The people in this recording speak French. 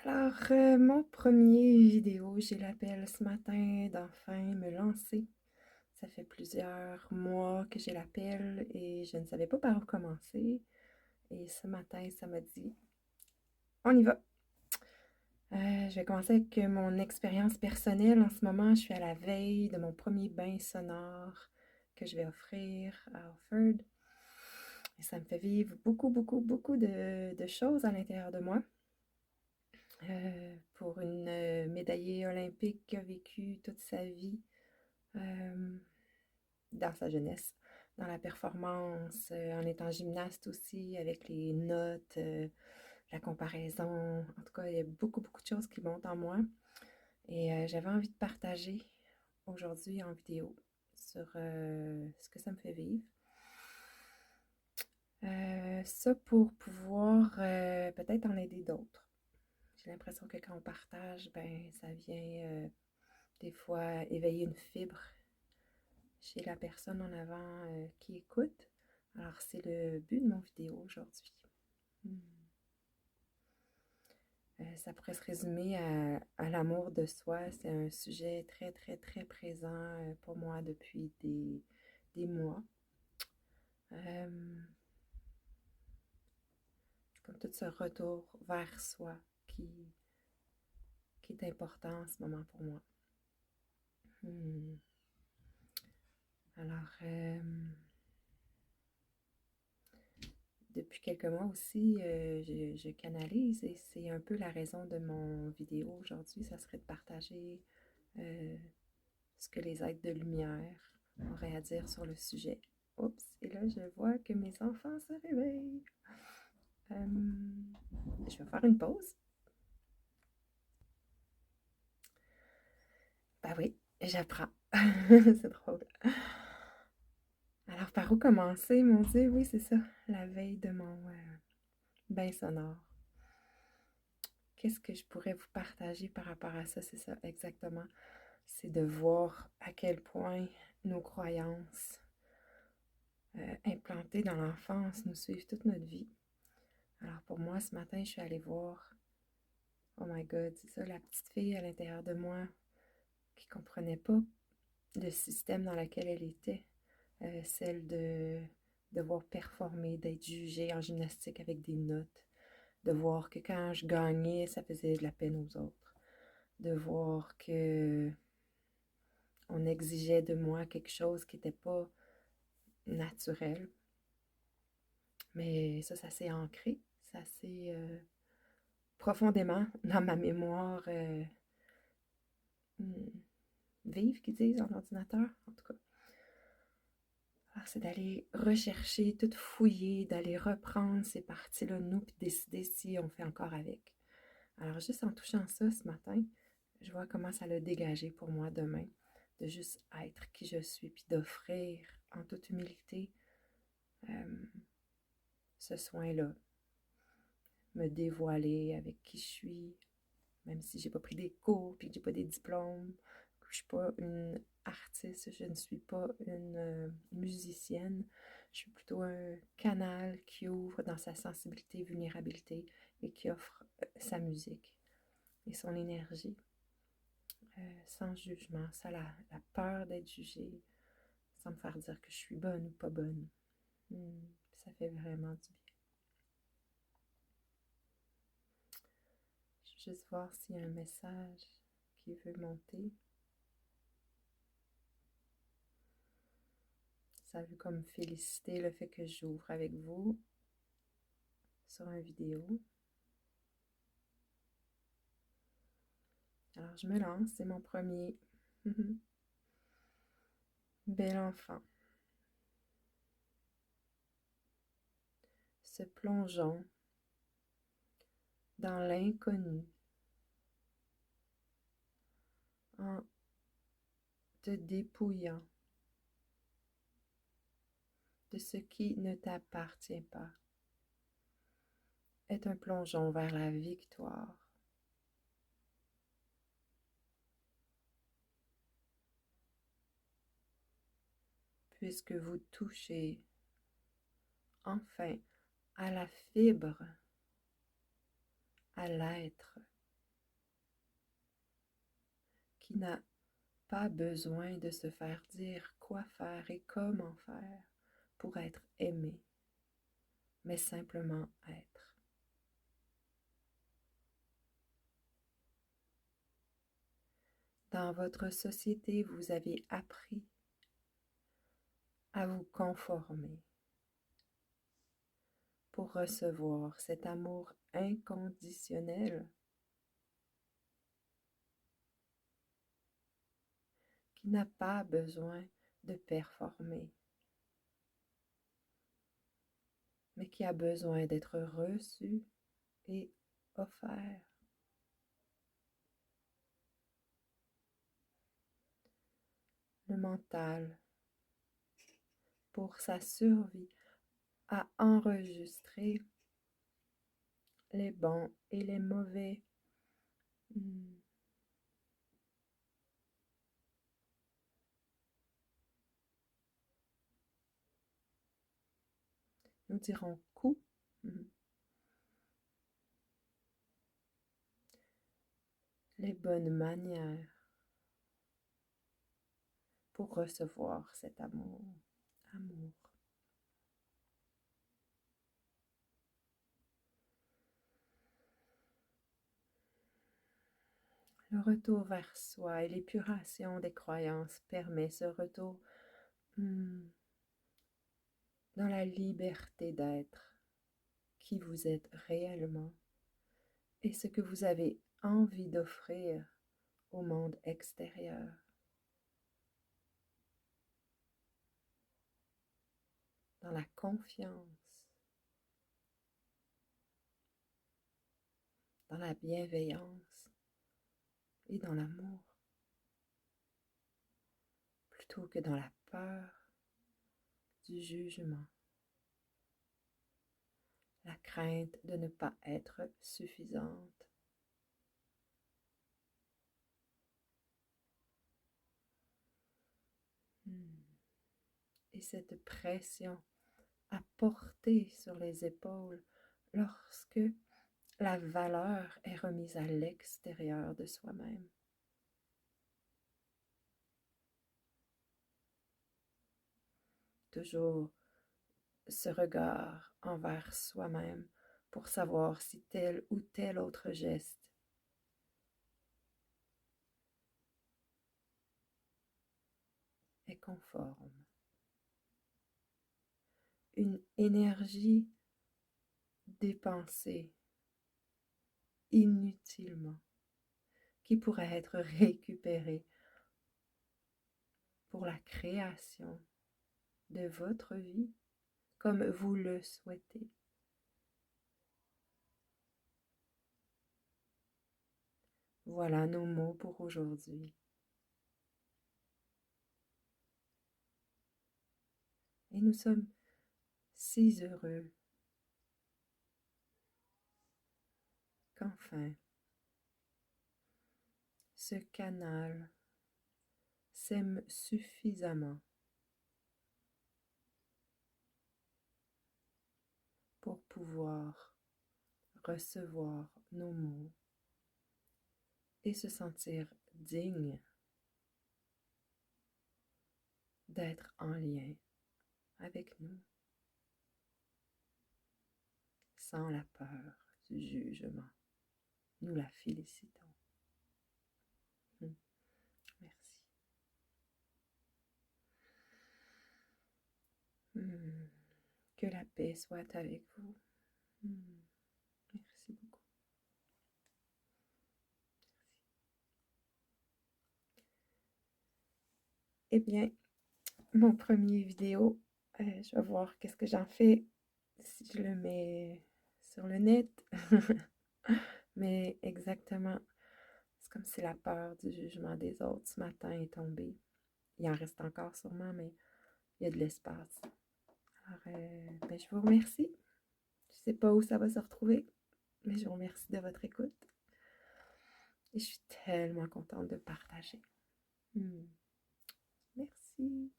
Mon premier vidéo, j'ai l'appel ce matin d'enfin me lancer. Ça fait plusieurs mois que j'ai l'appel et je ne savais pas par où commencer. Et ce matin, ça m'a dit, on y va. Je vais commencer avec mon expérience personnelle. En ce moment, je suis à la veille de mon premier bain sonore que je vais offrir à Offord. Et ça me fait vivre beaucoup de choses à l'intérieur de moi. Pour une médaillée olympique qui a vécu toute sa vie dans sa jeunesse, dans la performance, en étant gymnaste aussi, avec les notes, la comparaison. En tout cas, il y a beaucoup de choses qui montent en moi. Et j'avais envie de partager aujourd'hui en vidéo sur ce que ça me fait vivre. Ça pour pouvoir peut-être en aider d'autres. J'ai l'impression que quand on partage, ben ça vient des fois éveiller une fibre chez la personne en avant qui écoute. Alors c'est le but de mon vidéo aujourd'hui. Hmm. Ça pourrait se résumer à l'amour de soi. C'est un sujet très présent pour moi depuis des mois. C'est comme tout ce retour vers soi qui est important en ce moment pour moi. Hmm. Alors, depuis quelques mois aussi, je canalise et c'est un peu la raison de mon vidéo aujourd'hui. Ça serait de partager euh, ce que les êtres de lumière auraient à dire sur le sujet. Oups, et là, je vois que mes enfants se réveillent. Je vais faire une pause. Ben oui, j'apprends. C'est drôle. Alors, par où commencer, mon Dieu? Oui, c'est ça, la veille de mon bain sonore. Qu'est-ce que je pourrais vous partager par rapport à ça? C'est ça, exactement. C'est de voir à quel point nos croyances implantées dans l'enfance nous suivent toute notre vie. Alors pour moi, ce matin, je suis allée voir, oh my God, c'est ça, la petite fille à l'intérieur de moi qui ne comprenait pas le système dans lequel elle était, celle de devoir performer, d'être jugée en gymnastique avec des notes, de voir que quand je gagnais, ça faisait de la peine aux autres, de voir que on exigeait de moi quelque chose qui n'était pas naturel. Mais ça s'est ancré, ça s'est profondément dans ma mémoire vive, qu'ils disent en ordinateur, en tout cas. Alors, c'est d'aller rechercher, tout fouiller, d'aller reprendre ces parties-là de nous, puis décider si on fait encore avec. Alors, juste en touchant ça ce matin, je vois comment ça l'a dégagé pour moi demain, de juste être qui je suis, puis d'offrir en toute humilité ce soin-là, me dévoiler avec qui je suis, même si j'ai pas pris des cours, puis que j'ai pas des diplômes, que je suis pas une artiste, je ne suis pas une musicienne, je suis plutôt un canal qui ouvre dans sa sensibilité et vulnérabilité et qui offre sa musique et son énergie, sans jugement, sans la peur d'être jugée, sans me faire dire que je suis bonne ou pas bonne. Ça fait vraiment du bien. Je vais juste voir s'il y a un message qui veut monter. Ça veut comme féliciter le fait que j'ouvre avec vous sur une vidéo. Alors je me lance, c'est mon premier. Bel enfant. Se plongeons dans l'inconnu en te dépouillant de ce qui ne t'appartient pas. Est un plongeon vers la victoire. Puisque vous touchez enfin à la fibre, à l'être qui n'a pas besoin de se faire dire quoi faire et comment faire pour être aimé, mais simplement être. Dans votre société, vous avez appris à vous conformer pour recevoir cet amour inconditionnel qui n'a pas besoin de performer, mais qui a besoin d'être reçu et offert. Le mental, pour sa survie, a enregistré les bons et les mauvais. Nous dirons coups. Les bonnes manières pour recevoir cet amour. Le retour vers soi et l'épuration des croyances permet ce retour dans la liberté d'être qui vous êtes réellement et ce que vous avez envie d'offrir au monde extérieur. Dans la confiance, dans la bienveillance et dans l'amour, plutôt que dans la peur du jugement, la crainte de ne pas être suffisante. Et cette pression à porter sur les épaules lorsque la valeur est remise à l'extérieur de soi-même. Toujours ce regard envers soi-même pour savoir si tel ou tel autre geste est conforme. Une énergie dépensée inutilement qui pourrait être récupérée pour la création de votre vie comme vous le souhaitez. Voilà nos mots pour aujourd'hui. Et nous sommes si heureux qu'enfin ce canal s'aime suffisamment pour pouvoir recevoir nos mots et se sentir digne d'être en lien avec nous, sans la peur du jugement. Nous la félicitons. Merci. Que la paix soit avec vous. Merci beaucoup. Eh bien, mon premier vidéo, je vais voir qu'est-ce que j'en fais si je le mets sur le net. Mais exactement, c'est comme si la peur du jugement des autres ce matin est tombée. Il en reste encore sûrement, mais il y a de l'espace. Alors, je vous remercie. Je ne sais pas où ça va se retrouver, mais je vous remercie de votre écoute. Et je suis tellement contente de partager. Merci.